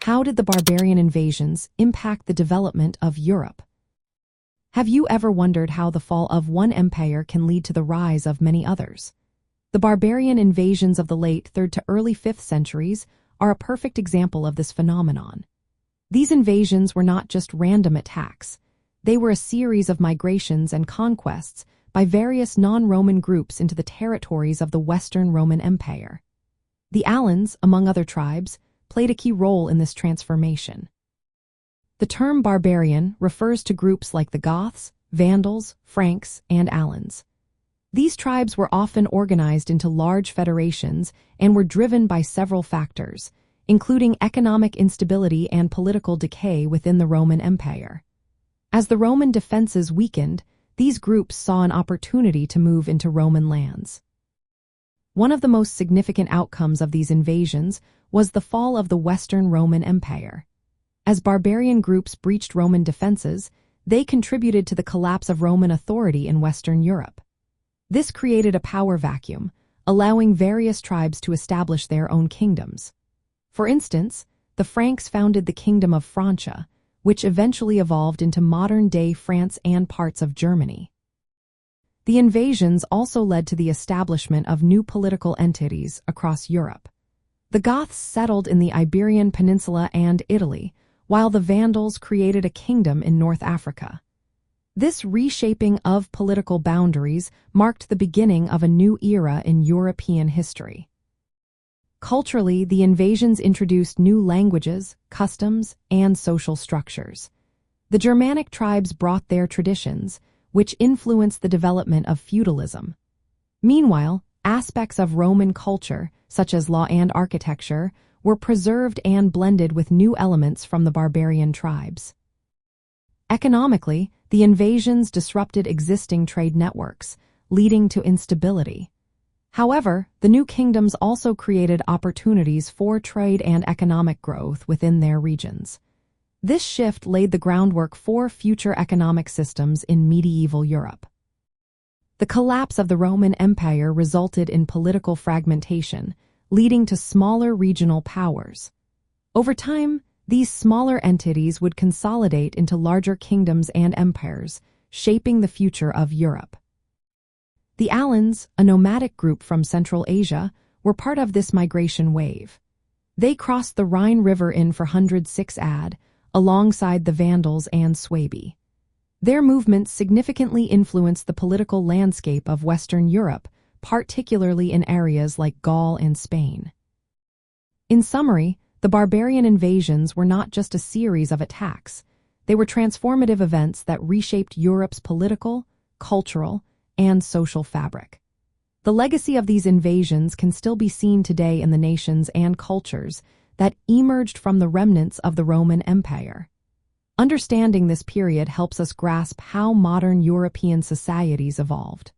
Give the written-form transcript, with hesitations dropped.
How did the barbarian invasions impact the development of Europe? Have you ever wondered how the fall of one empire can lead to the rise of many others? The barbarian invasions of the late 3rd to early 5th centuries are a perfect example of this phenomenon. These invasions were not just random attacks. They were a series of migrations and conquests by various non-Roman groups into the territories of the Western Roman Empire. The Alans, among other tribes, played a key role in this transformation. The term barbarian refers to groups like the Goths, Vandals, Franks, and Alans. These tribes were often organized into large federations and were driven by several factors, including economic instability and political decay within the Roman Empire. As the Roman defenses weakened, these groups saw an opportunity to move into Roman lands. One of the most significant outcomes of these invasions was the fall of the Western Roman Empire. As barbarian groups breached Roman defenses, they contributed to the collapse of Roman authority in Western Europe. This created a power vacuum, allowing various tribes to establish their own kingdoms. For instance, the Franks founded the Kingdom of Francia, which eventually evolved into modern-day France and parts of Germany. The invasions also led to the establishment of new political entities across Europe. The Goths settled in the Iberian Peninsula and Italy, while the Vandals created a kingdom in North Africa. This reshaping of political boundaries marked the beginning of a new era in European history. Culturally, the invasions introduced new languages, customs, and social structures. The Germanic tribes brought their traditions, which influenced the development of feudalism. Meanwhile, aspects of Roman culture, such as law and architecture, were preserved and blended with new elements from the barbarian tribes. Economically, the invasions disrupted existing trade networks, leading to instability. However, the new kingdoms also created opportunities for trade and economic growth within their regions. This shift laid the groundwork for future economic systems in medieval Europe. The collapse of the Roman Empire resulted in political fragmentation, leading to smaller regional powers. Over time, these smaller entities would consolidate into larger kingdoms and empires, shaping the future of Europe. The Alans, a nomadic group from Central Asia, were part of this migration wave. They crossed the Rhine River in 406 AD, alongside the Vandals and Suebi. Their movements significantly influenced the political landscape of Western Europe, particularly in areas like Gaul and Spain. In summary, the barbarian invasions were not just a series of attacks. They were transformative events that reshaped Europe's political, cultural, and social fabric. The legacy of these invasions can still be seen today in the nations and cultures that emerged from the remnants of the Roman Empire. Understanding this period helps us grasp how modern European societies evolved.